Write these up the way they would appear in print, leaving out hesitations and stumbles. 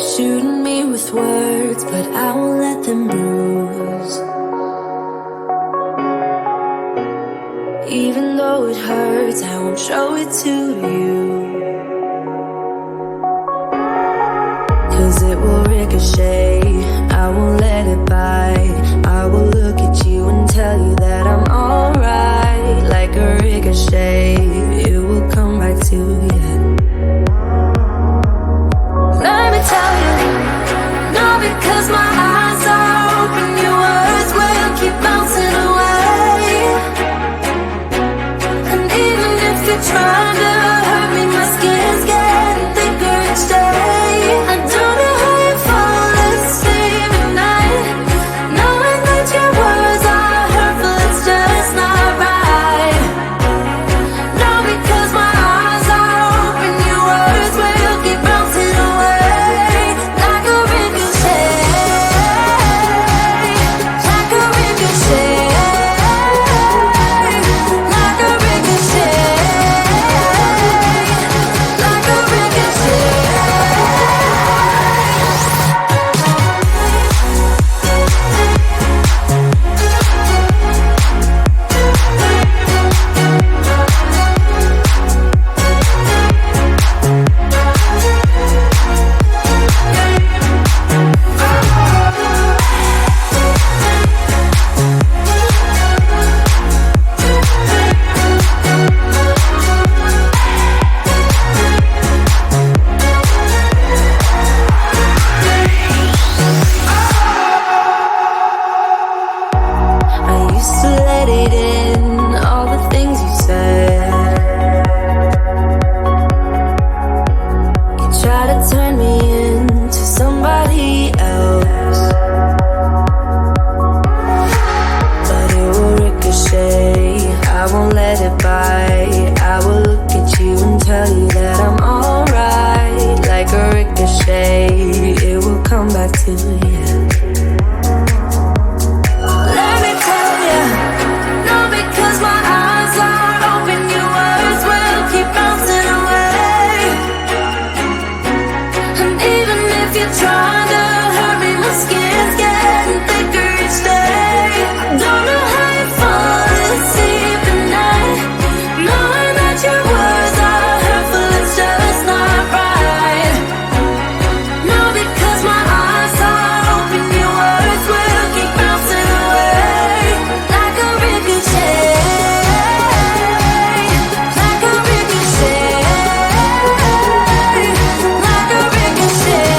Shooting me with words, but I won't let them bruise. Even though it hurts, I won't show it to you. 'Cause it will ricochet, I won't let it bite. I will look at you and tell you that I'm alright. Like a ricochet, it will come back to you. Let me tell you, no, because my eyes are open, your words will keep bouncing away. And even if you're trying to hurt me, my skin's getting thicker each day. I don't know how you fall asleep at night, knowing that your words are hurtful, it's just not right. No, because my eyes are open, your words will keep bouncing away. Like a ricochet, like a ricochet, like a ricochet, like a ricochet. I used to let it in, all the things you said. You try to turn me into somebody else, but it will ricochet, I won't let it bite. I will look at you and tell you that I'm alright. Like a ricochet, it will come back to you. Let me tell you, no, because my eyes are open, your words will keep bouncing away. And even if you're trying to hurt me, my skin's getting thicker each day. Don't know how you fall asleep at night, knowing that your words are hurtful, it's just not right. No, because my eyes are open, your words will keep bouncing away. Like a ricochet, like a ricochet, like a ricochet, like a ricochet.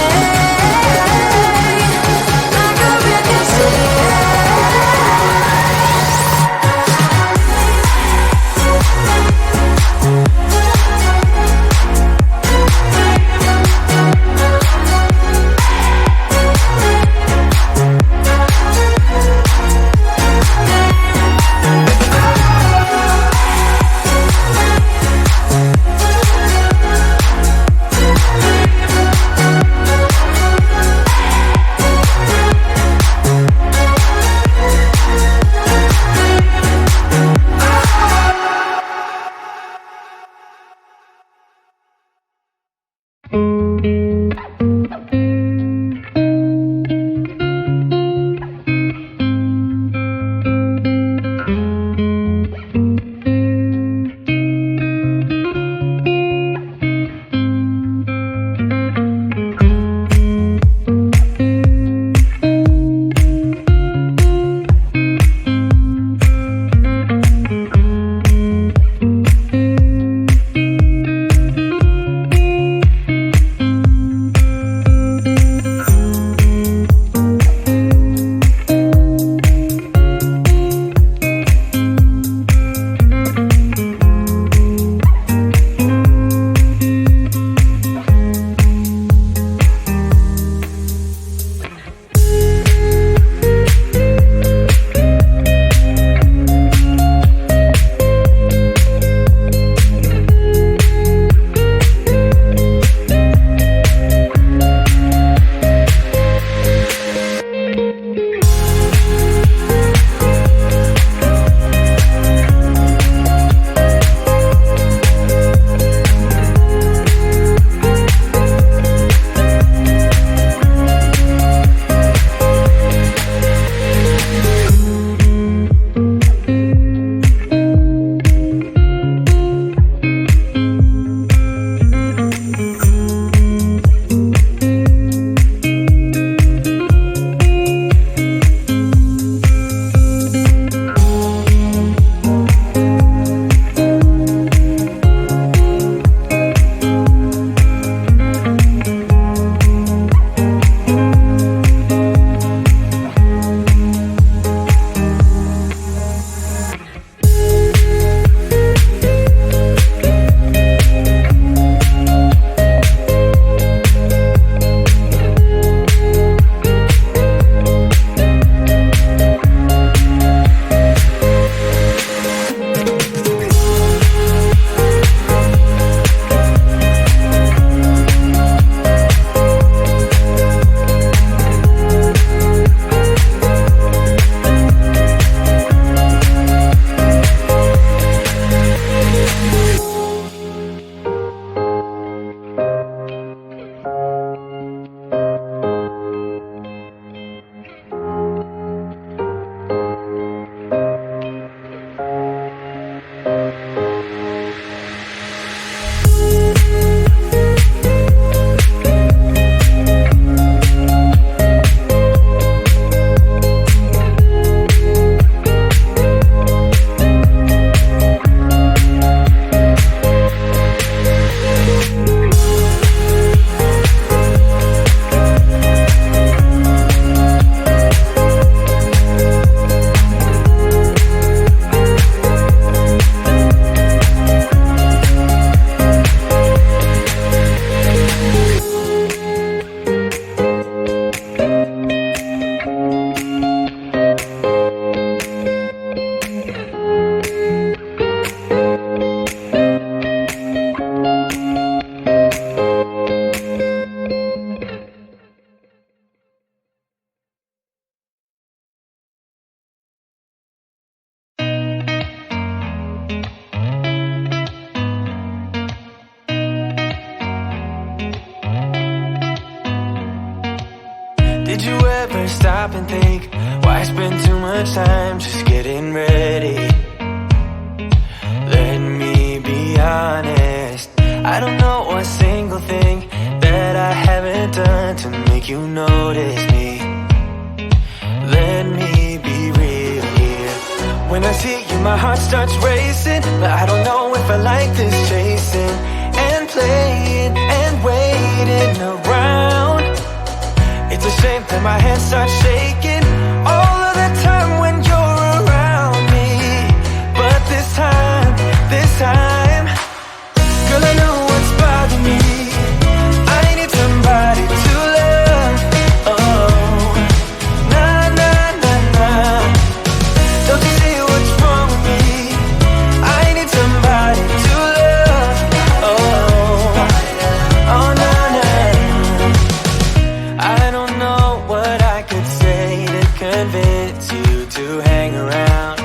ever stop and think, why spend too much time just getting ready? Let me be honest, I don't know one single thing that I haven't done to make you notice me. Let me be real here. When I see you, my heart starts racing, but I don't know if I like this chasing and playing and waiting around. It's a shame that my hands start shaking all of the time when you're around me. But this time, girl, I know what's bothering me. I need somebody to love. Oh, nah, nah, nah, nah. Don't you see what's wrong with me? I need somebody to love. Oh, oh, nah, nah. I don't know what I could say to convince you to hang around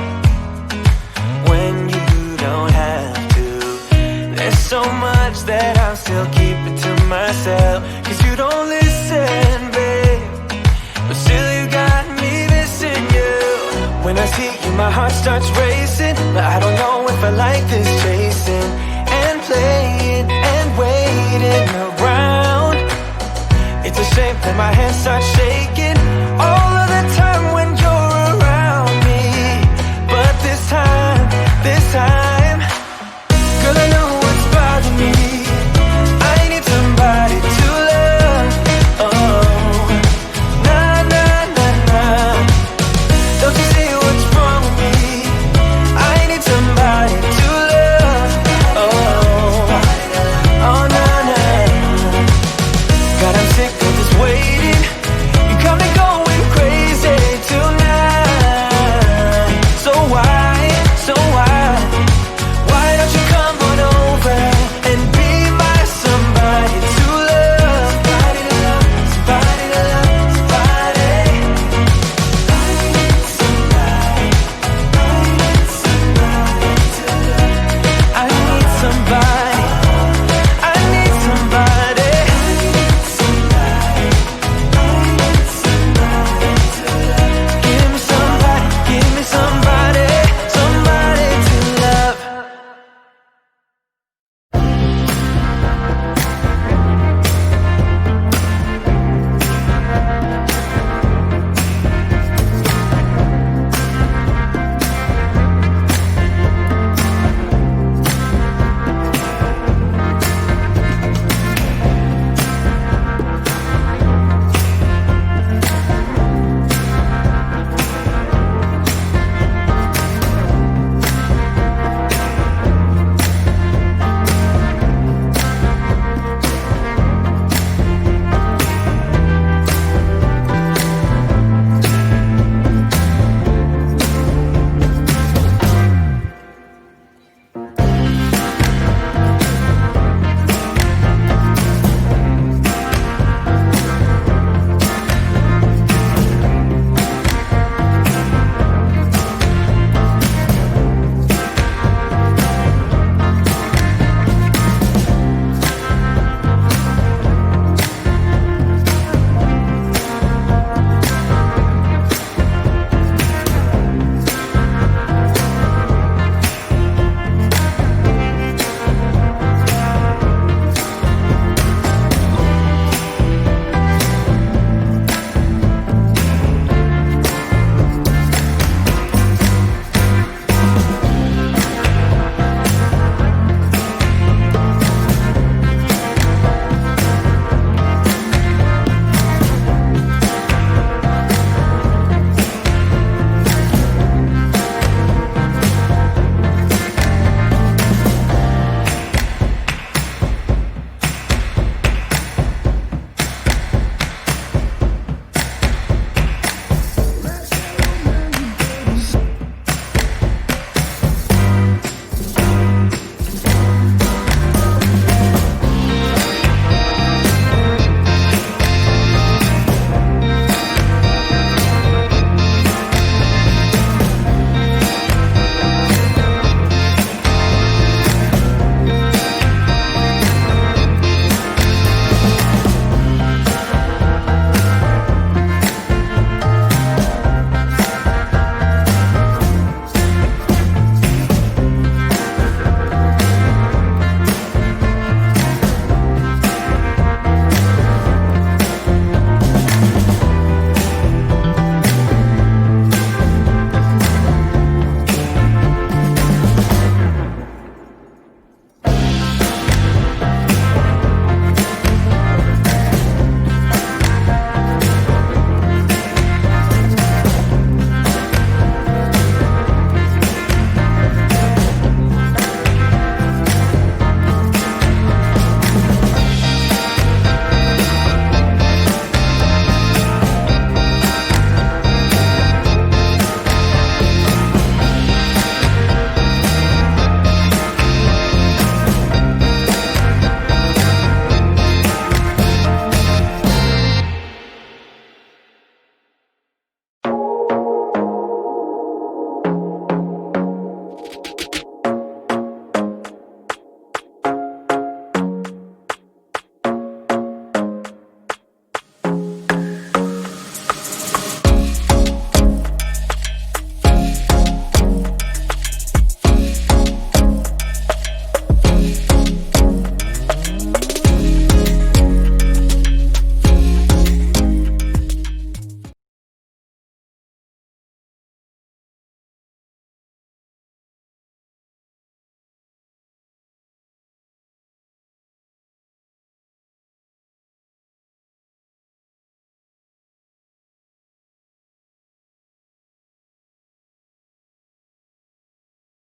when you don't have to. There's so much that I'm still keeping to myself, 'cause you don't listen, babe. But still you got me missing you. When I see you, my heart starts racing, but I don't know if I like this chasing and playing and waiting around. It's a shame that my hands start shaking